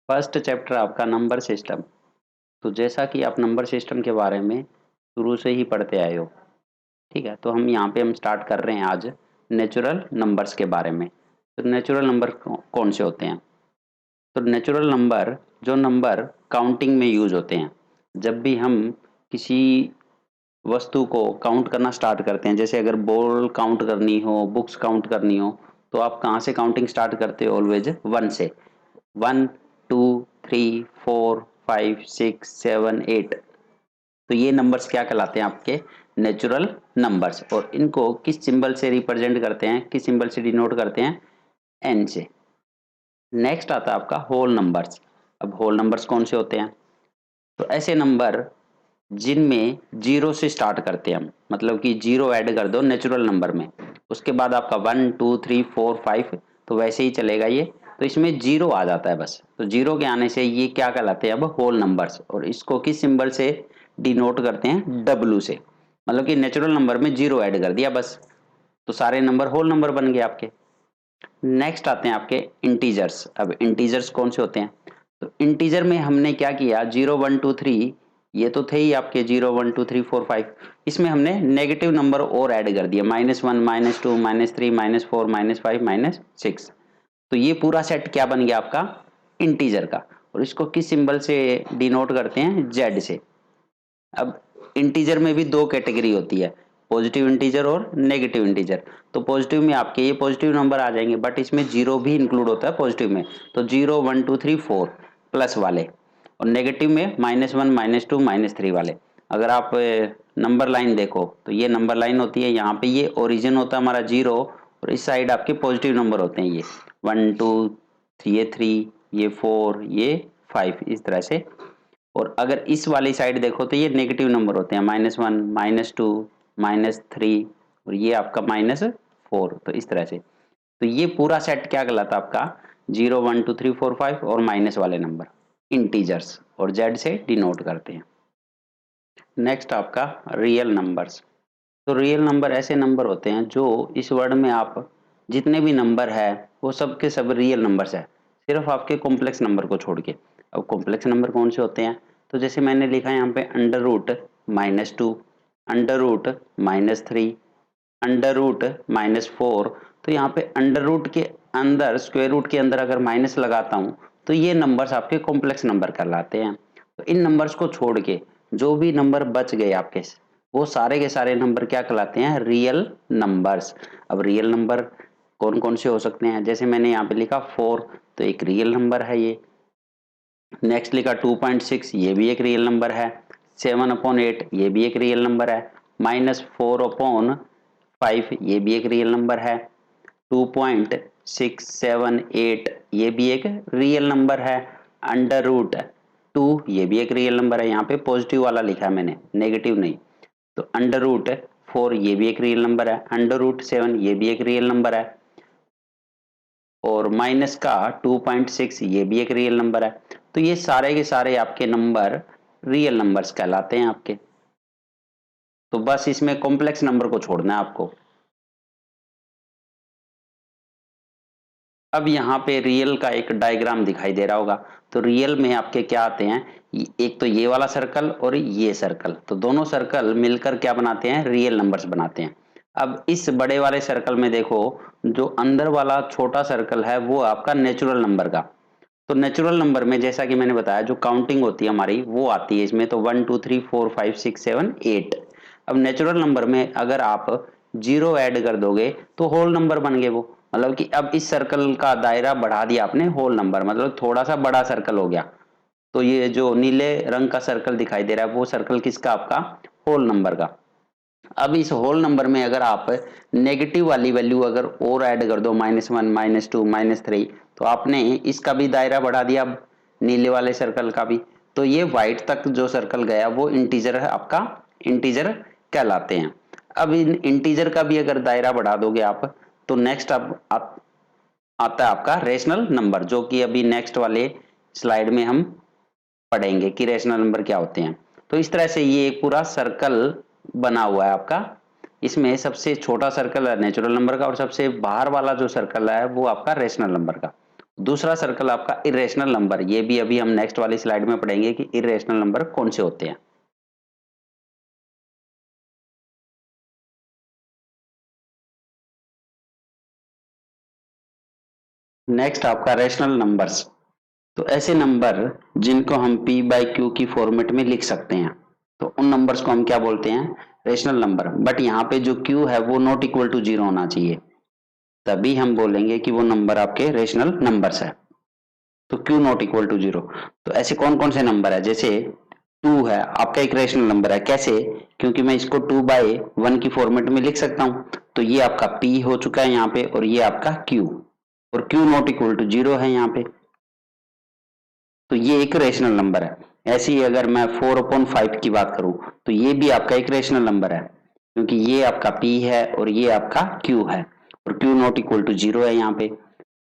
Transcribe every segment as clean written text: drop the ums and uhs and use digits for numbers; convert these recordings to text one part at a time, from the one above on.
First chapter आपका number system. तो जैसा कि आप नंबर सिस्टम के बारे में शुरू से ही पढ़ते आए हो, ठीक है, तो हम यहाँ पे हम स्टार्ट कर रहे हैं आज नेचुरल नंबर्स के बारे में। तो नेचुरल नंबर कौन से होते हैं? तो नेचुरल नंबर, जो नंबर काउंटिंग में यूज होते हैं, जब भी हम किसी वस्तु को काउंट करना स्टार्ट करते हैं, जैसे अगर बॉल काउंट करनी हो, बुक्स काउंट करनी हो, तो आप कहाँ से काउंटिंग स्टार्ट करते हो? ऑलवेज 1 से। 1 2 3 4 5 6 7 8। तो ये नंबर्स क्या कहलाते हैं? आपके नेचुरल नंबर्स। और इनको किस सिंबल से रिप्रेजेंट करते हैं, किस सिंबल से डिनोट करते हैं? एन से। नेक्स्ट आता है आपका होल नंबर्स। अब होल नंबर्स कौन से होते हैं? तो ऐसे नंबर जिनमें जीरो से स्टार्ट करते हैं हम, मतलब कि जीरो ऐड कर दो नेचुरल नंबर में, उसके बाद आपका 1 2 3 4 5, तो वैसे ही चलेगा ये। तो इसमें जीरो आ जाता है बस, तो जीरो के आने से ये क्या कहलाते हैं? अब होल नंबर्स। और इसको किस सिंबल से डिनोट करते हैं? डब्लू से। मतलब कि नेचुरल नंबर में जीरो ऐड कर दिया बस, तो सारे नंबर होल नंबर बन गए आपके। नेक्स्ट आते हैं आपके इंटीजर्स। अब इंटीजर्स कौन से होते हैं? तो इंटीजर में हमने क्या किया, 0 1 2 3 ये तो थे ही आपके 0 1 2 3 4 5। इसमें हमने नेगेटिव नंबर और ऐड कर दिया, -1 -2 -3 -4 -5 -6। तो ये पूरा सेट क्या बन गया आपका? इंटीजर का। और इसको किस सिंबल से डिनोट करते हैं? जेड से। अब इंटीजर में भी दो कैटेगरी होती है, पॉजिटिव इंटीजर और नेगेटिव इंटीजर। तो पॉजिटिव में आपके ये पॉजिटिव नंबर आ जाएंगे, बट इसमें जीरो भी इंक्लूड होता है पॉजिटिव में। तो 0 1 2 3 4 प्लस वाले। और नेगेटिव में -1 -2 -3 वाले। अगर आप नंबर लाइन देखो, तो ये नंबर लाइन होती है, यहाँ पे ये ओरिजिन होता है हमारा 0, और इस साइड आपके पॉजिटिव नंबर होते हैं, ये 1 2 ये 3 ये 4 ये 5, इस तरह से। और अगर इस वाली साइड देखो तो ये नेगेटिव नंबर होते हैं, -1 -2 -3, और ये आपका -4। तो इस तरह से। तो ये पूरा सेट क्या कहलाता है आपका? 0 1 2 3 4 5 और माइनस वाले नंबर, इंटीजर्स, और जेड से डिनोट करते हैं। नेक्स्ट आपका रियल नंबर्स। तो रियल नंबर ऐसे नंबर होते हैं जो इस वर्ड में आप जितने भी नंबर है वो सब के सब रियल नंबर्स है, सिर्फ आपके कॉम्प्लेक्स नंबर को छोड़ के। अब कॉम्प्लेक्स नंबर कौन से होते हैं? तो जैसे मैंने लिखा है यहाँ पे √-2, √-3, √-4। तो यहाँ पे अंडर रूट के अंदर, स्क्वायर रूट के अंदर अगर माइनस लगाता हूँ, तो ये नंबर्स आपके कॉम्प्लेक्स नंबर कहलाते हैं। तो इन नंबर्स को छोड़ के जो भी नंबर बच गए आपके, वो सारे के सारे नंबर क्या कहलाते हैं? Real numbers. अब रियल नंबर कौन कौन से हो सकते हैं? जैसे मैंने यहाँ पे लिखा 4, तो एक रियल नंबर है ये। नेक्स्ट लिखा 2.6, ये भी एक रियल नंबर है। 7/8, ये भी एक रियल नंबर है। -4/5, ये भी एक रियल नंबर है। 2.678, ये भी एक रियल नंबर है। √2, ये भी एक रियल नंबर है। यहाँ पे पॉजिटिव वाला लिखा है मैंने, नेगेटिव नहीं। तो √4, ये भी एक रियल नंबर है। √7, ये भी एक रियल नंबर है। और माइनस का 2.6, ये भी एक रियल नंबर है। तो ये सारे के सारे आपके नंबर रियल नंबर्स कहलाते हैं आपके। तो बस इसमें कॉम्प्लेक्स नंबर को छोड़ना है आपको। अब यहाँ पे रियल का एक डायग्राम दिखाई दे रहा होगा। तो रियल में आपके क्या आते हैं? एक तो ये वाला सर्कल और ये सर्कल, तो दोनों सर्कल मिलकर क्या बनाते हैं? रियल नंबर्स बनाते हैं। अब इस बड़े वाले सर्कल में देखो, जो अंदर वाला छोटा सर्कल है वो आपका नेचुरल नंबर का। तो नेचुरल नंबर में जैसा कि मैंने बताया, जो काउंटिंग होती है हमारी वो आती है इसमें। तो 1 2 3 4 5 6 7 8। अब नेचुरल नंबर में अगर आप जीरो ऐड कर दोगे तो होल नंबर बन गए वो। मतलब कि अब इस सर्कल का दायरा बढ़ा दिया आपने, होल नंबर मतलब थोड़ा सा बड़ा सर्कल हो गया। तो ये जो नीले रंग का सर्कल दिखाई दे रहा है वो सर्कल किसका? आपका होल नंबर का। अब इस होल नंबर में अगर आप नेगेटिव वाली वैल्यू अगर और ऐड कर दो, -1 -2 -3, तो आपने इसका भी दायरा बढ़ा दिया, अब नीले वाले सर्कल का भी। तो ये व्हाइट तक जो सर्कल गया वो इंटीजर है आपका, इंटीजर कहलाते हैं। अब इन इंटीजर का भी अगर दायरा बढ़ा दोगे आप, तो नेक्स्ट अब आता है आपका रेशनल नंबर, जो कि अभी नेक्स्ट वाले स्लाइड में हम पढ़ेंगे कि रेशनल नंबर क्या होते हैं। तो इस तरह से ये एक पूरा सर्कल बना हुआ है आपका। इसमें सबसे छोटा सर्कल है नेचुरल नंबर का, और सबसे बाहर वाला जो सर्कल है वो आपका रेशनल नंबर का। दूसरा सर्कल आपका इरेशनल नंबर, ये भी अभी हम नेक्स्ट वाली स्लाइड में पढ़ेंगे कि इरेशनल नंबर कौन से होते हैं। नेक्स्ट आपका रेशनल नंबर्स, तो ऐसे नंबर जिनको हम p बाई क्यू की फॉर्मेट में लिख सकते हैं, तो उन नंबर्स को हम क्या बोलते हैं, रेशनल नंबर। बट यहाँ पे जो q है वो नॉट इक्वल टू 0 होना चाहिए, तभी हम बोलेंगे कि वो नंबर आपके रेशनल नंबर्स है। तो q नॉट इक्वल टू 0, तो ऐसे कौन कौन से नंबर है, जैसे 2 है आपका एक रेशनल नंबर है, कैसे, क्योंकि मैं इसको 2 बाई 1 की फॉर्मेट में लिख सकता हूं, तो ये आपका p हो चुका है यहाँ पे, और ये आपका q, और q नॉट इक्वल टू 0 है यहाँ पे, तो ये एक रेशनल नंबर है। ऐसे ही अगर मैं 4/5 की बात करूं, तो ये भी आपका एक रेशनल नंबर है, क्योंकि ये आपका p है और ये आपका q है, और q नॉट इक्वल टू 0 है यहाँ पे।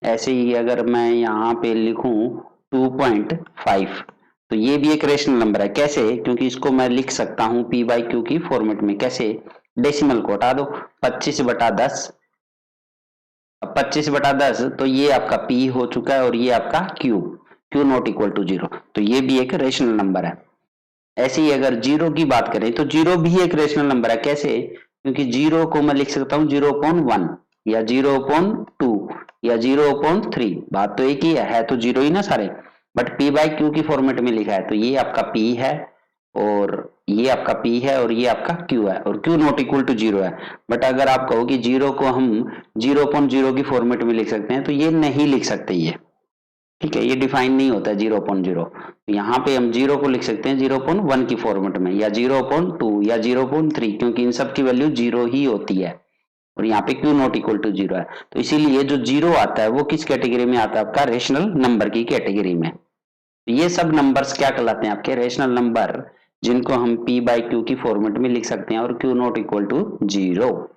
ऐसे ही अगर मैं यहाँ पे लिखूं 2.5, तो ये भी एक रेशनल नंबर है, कैसे, क्योंकि इसको मैं लिख सकता हूँ p बाई क्यू की फॉर्मेट में, कैसे, डेसिमल को हटा दो, 25/10, अब 25/10, तो ये आपका p हो चुका है और ये आपका q नॉट इक्वल टू 0, तो ये भी एक रेशनल नंबर है। ऐसे ही अगर जीरो की बात करें, तो जीरो भी एक रेशनल नंबर है, कैसे, क्योंकि जीरो को मैं लिख सकता हूँ 0.1 या 0.2 या 0.3, बात तो एक ही है तो जीरो ही ना सारे, बट p बाई क्यू की फॉर्मेट में लिखा है, तो ये आपका p है और ये आपका p है और ये आपका q है, और q नॉट इक्वल टू 0 है। बट अगर आप कहो कि जीरो को हम 0.0 की फॉर्मेट में लिख सकते हैं, तो ये नहीं लिख सकते ये, ठीक है, ये डिफाइन नहीं होता है 0.0, यहाँ पे हम जीरो को लिख सकते हैं 0.1 की फॉर्मेट में, या 0.2 या 0.3, क्योंकि इन सब की वैल्यू जीरो ही होती है, और यहाँ पे q नॉट इक्वल टू 0 है, तो इसीलिए जो जीरो आता है वो किस कैटेगरी में आता है, आपका रेशनल नंबर की कैटेगरी में। ये सब नंबर्स क्या कहलाते हैं, आपके रेशनल नंबर, जिनको हम p बाई क्यू की फॉर्मेट में लिख सकते हैं, और q not equal to 0।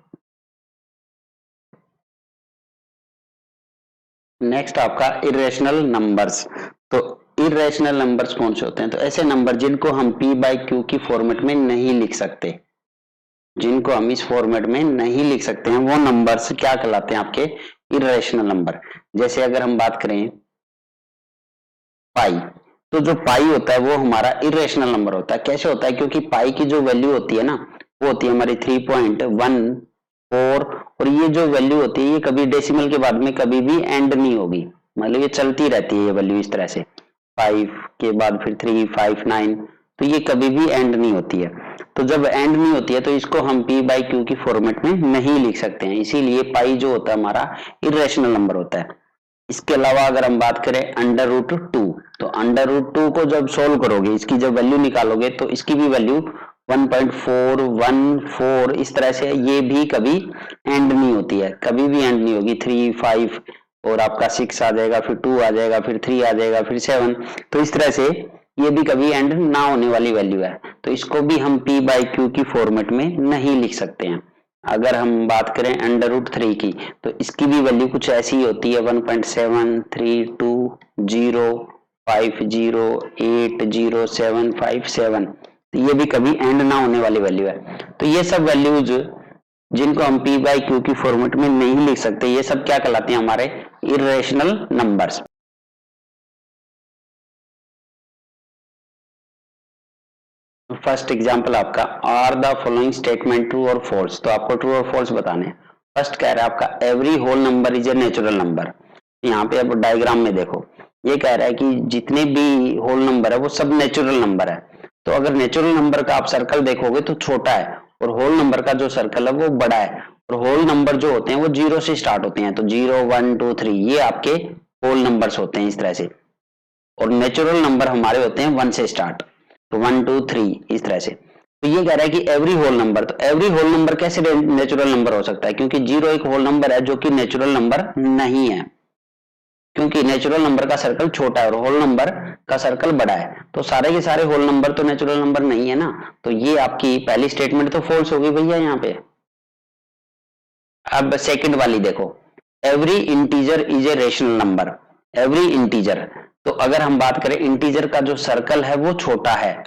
Next आपका इरेशनल नंबर्स, तो इरेशनल नंबर्स कौन से होते हैं, तो ऐसे नंबर जिनको हम p बाई क्यू की फॉर्मेट में नहीं लिख सकते, जिनको हम इस फॉर्मेट में नहीं लिख सकते हैं, वो नंबर्स क्या कहलाते हैं, आपके इरेशनल नंबर। जैसे अगर हम बात करें पाई, तो जो पाई होता है वो हमारा इरेशनल नंबर होता है, कैसे होता है, क्योंकि पाई की जो वैल्यू होती है ना, वो होती है हमारी 3.14, और ये जो वैल्यू होती है ये कभी डेसिमल के बाद में कभी भी एंड नहीं होगी, मतलब ये चलती रहती है ये वैल्यू इस तरह से, 5 के बाद फिर 3, 5, 9, तो ये कभी भी एंड नहीं होती है। तो जब एंड नहीं होती है तो इसको हम p बाई क्यू की फॉर्मेट में नहीं लिख सकते हैं, इसीलिए पाई जो होता है हमारा इरेशनल नंबर होता है। इसके अलावा अगर हम बात करें √2, तो √2 को जब सोल्व करोगे, इसकी जब वैल्यू निकालोगे, तो इसकी भी वैल्यू 1.414 इस तरह से, ये भी कभी एंड नहीं होती है, कभी भी एंड नहीं होगी, 3, 5 और आपका 6 आ जाएगा, फिर 2 आ जाएगा, फिर 3 आ जाएगा, फिर 7, तो इस तरह से ये भी कभी एंड ना होने वाली वैल्यू है, तो इसको भी हम p बाई क्यू की फॉर्मेट में नहीं लिख सकते हैं। अगर हम बात करें √3 की, तो इसकी भी वैल्यू कुछ ऐसी ही होती है, 1.732050807557, तो ये भी कभी एंड ना होने वाली वैल्यू है। तो ये सब वैल्यूज जिनको हम p बाई क्यू की फॉर्मेट में नहीं लिख सकते, ये सब क्या कहलाते हैं, हमारे इरेशनल नंबर्स। फर्स्ट एग्जांपल आपका, are the following statement true और फॉल्स, तो आपको ट्रू और फॉल्स बताने हैं। फर्स्ट कह रहा है आपका every whole number is a natural number, यहाँ पे आप डायग्राम में देखो, ये कह रहा है कि जितने भी होल नंबर है वो सब नेचुरल नंबर है, तो अगर नेचुरल नंबर का आप सर्कल देखोगे तो छोटा है, और होल नंबर का जो सर्कल है वो बड़ा है, और होल नंबर जो होते हैं वो 0 से स्टार्ट होते हैं, तो 0, 1, 2, 3 ये आपके होल नंबर्स होते हैं इस तरह से, और नेचुरल नंबर हमारे होते हैं 1 से स्टार्ट, तो 1, 2, 3 इस तरह से। तो ये कह रहा है कि एवरी होल नंबर, तो एवरी होल नंबर कैसे नेचुरल नंबर हो सकता है, क्योंकि 0 एक होल नंबर है जो कि नेचुरल नंबर नहीं है, क्योंकि नेचुरल नंबर का सर्कल छोटा है और होल नंबर का सर्कल बड़ा है, तो सारे के सारे होल नंबर तो नेचुरल नंबर नहीं है ना, तो ये आपकी पहली स्टेटमेंट तो फॉल्स होगी भैया यहाँ पे। अब सेकंड वाली देखो, every integer is a rational number, every integer, तो अगर हम बात करें इंटीजर का जो सर्कल है वो छोटा है,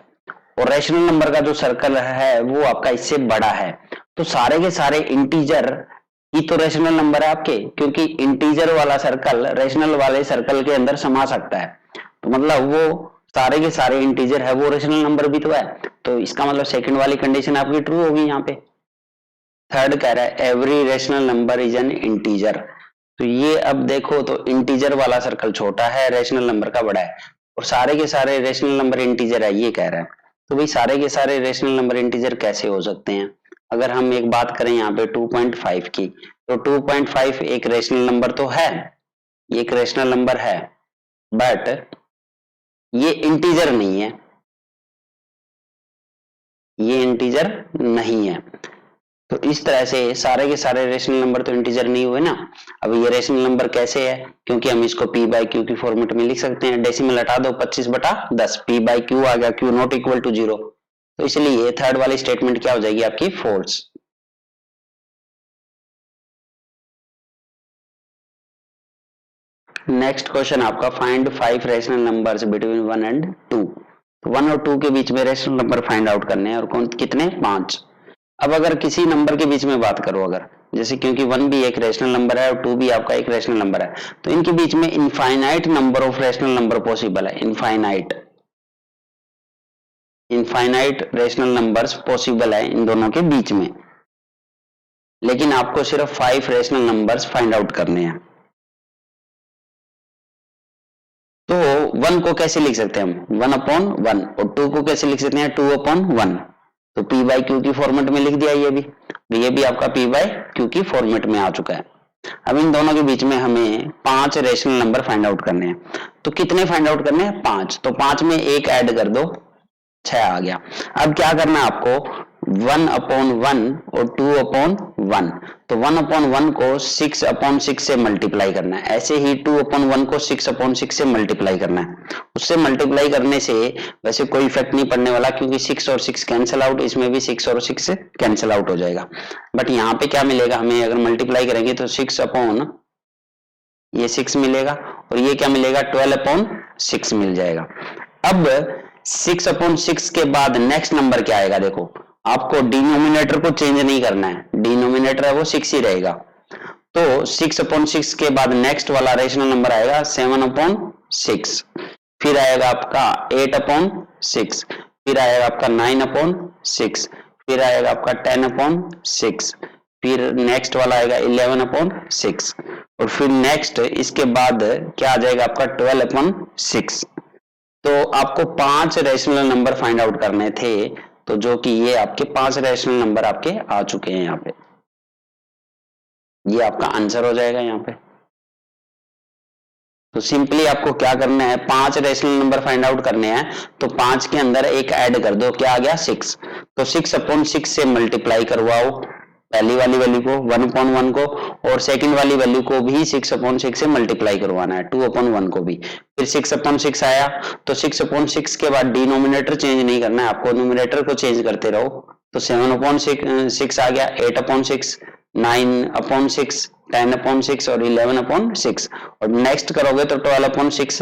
और रेशनल नंबर का जो सर्कल है वो आपका इससे बड़ा है, तो सारे के सारे इंटीजर ये तो रेशनल नंबर है आपके, क्योंकि इंटीजर वाला सर्कल रेशनल वाले सर्कल के अंदर समा सकता है, तो मतलब वो सारे के सारे इंटीजर है, वो रेशनल नंबर भी तो है। तो इसका मतलब सेकंड वाली कंडीशन आपकी ट्रू होगी यहाँ पे। थर्ड कह रहा है every rational number is an integer. तो ये अब देखो तो इंटीजर वाला सर्कल छोटा है, रेशनल नंबर का बड़ा है, और सारे के सारे रेशनल नंबर इंटीजर है ये कह रहा है। तो भाई सारे के सारे रेशनल नंबर इंटीजर कैसे हो सकते हैं? अगर हम एक बात करें यहाँ पे 2.5 की, तो 2.5 एक रेशनल नंबर तो है, ये एक रेशनल नंबर है, बट ये इंटीजर नहीं है, ये इंटीजर नहीं है। तो इस तरह से सारे के सारे रेशनल नंबर तो इंटीजर नहीं हुए ना। अब ये रेशनल नंबर कैसे है? क्योंकि हम इसको p बाई क्यू की फॉर्मेट में लिख सकते हैं, डेसिमल हटा दो 25/10, p बाई क्यू आ गया, क्यू नॉट इक्वल टू 0, तो इसलिए थर्ड वाली स्टेटमेंट क्या हो जाएगी आपकी? फॉल्स। नेक्स्ट क्वेश्चन आपका, find 5 rational numbers between 1 and 2। तो 1 और 2 के बीच में रेशनल नंबर फाइंड आउट करने हैं, और कौन कितने? 5। अब अगर किसी नंबर के बीच में बात करो, अगर जैसे क्योंकि 1 भी एक रेशनल नंबर है और 2 भी आपका एक रेशनल नंबर है, तो इनके बीच में infinite number of rational number possible है। Infinite infinite rational numbers possible है इन दोनों के बीच में, लेकिन आपको सिर्फ 5 रेशनल नंबर्स फाइंड आउट करने हैं। तो 1 को कैसे लिख सकते हैं हम? 1/1, और 2 को कैसे लिख सकते हैं? 2/1। तो p बाई क्यू की फॉर्मेट में लिख दिया ये भी आपका p बाई क्यू की फॉर्मेट में आ चुका है। अब इन दोनों के बीच में हमें 5 रेशनल नंबर फाइंड आउट करने हैं। तो कितने फाइंड आउट करने हैं? 5। तो 5 में एक ऐड कर दो, 6 आ गया। अब क्या करना है आपको? 1/1 और 2/1, तो 1/1 को 6/6 से मल्टीप्लाई करना है, ऐसे ही 2/1 को 6/6 से मल्टीप्लाई करना है। उससे मल्टीप्लाई करने से वैसे कोई इफेक्ट नहीं पड़ने वाला, क्योंकि 6 और 6 कैंसिल आउट, इसमें भी 6 और 6 कैंसिल आउट हो जाएगा। बट यहाँ पे क्या मिलेगा हमें? अगर मल्टीप्लाई करेंगे तो 6 मिलेगा, और ये क्या मिलेगा? 12/6 मिल जाएगा। अब 6/6 के बाद नेक्स्ट नंबर क्या आएगा? देखो, आपको डिनोमिनेटर को चेंज नहीं करना है, डिनोमिनेटर है वो 6 ही रहेगा। तो 6/6 के बाद नेक्स्ट वाला रेशनल नंबर आएगा 7/6, फिर आएगा आपका 8/6, फिर आएगा आपका 9/6, फिर आएगा आपका 10/6, फिर नेक्स्ट वाला आएगा 11/6, और फिर नेक्स्ट इसके बाद क्या आ जाएगा आपका? 12/6। तो आपको 5 रेशनल नंबर फाइंड आउट करने थे, तो जो कि ये आपके 5 रेशनल नंबर आपके आ चुके हैं यहाँ पे, ये आपका आंसर हो जाएगा यहाँ पे। तो सिंपली आपको क्या करना है? 5 रेशनल नंबर फाइंड आउट करने हैं, तो 5 के अंदर एक ऐड कर दो, क्या आ गया? 6। तो 6/6 से मल्टीप्लाई करवाओ पहली वाली वैल्यू को 1/1 को, और सेकंड वाली वैल्यू को भी 6/6 से मल्टीप्लाई करवाना है 2/1 को भी। फिर 6/6 आया, तो 6/6 के बाद डिनोमिनेटर चेंज नहीं करना है आपको, न्यूमरेटर को चेंज करते रहो। तो 7/6 आ गया, 8/6, 9/6, 10/6 और 11/6, और नेक्स्ट करोगे तो 12/6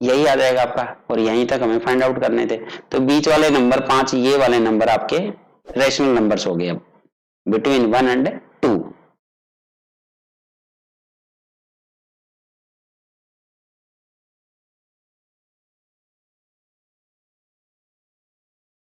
यही आ जाएगा आपका, और यहीं तक हमें फाइंड आउट करने थे। तो बीच वाले नंबर 5, ये वाले नंबर आपके रेशनल नंबर्स हो गए अब बिटवीन 1 एंड 2।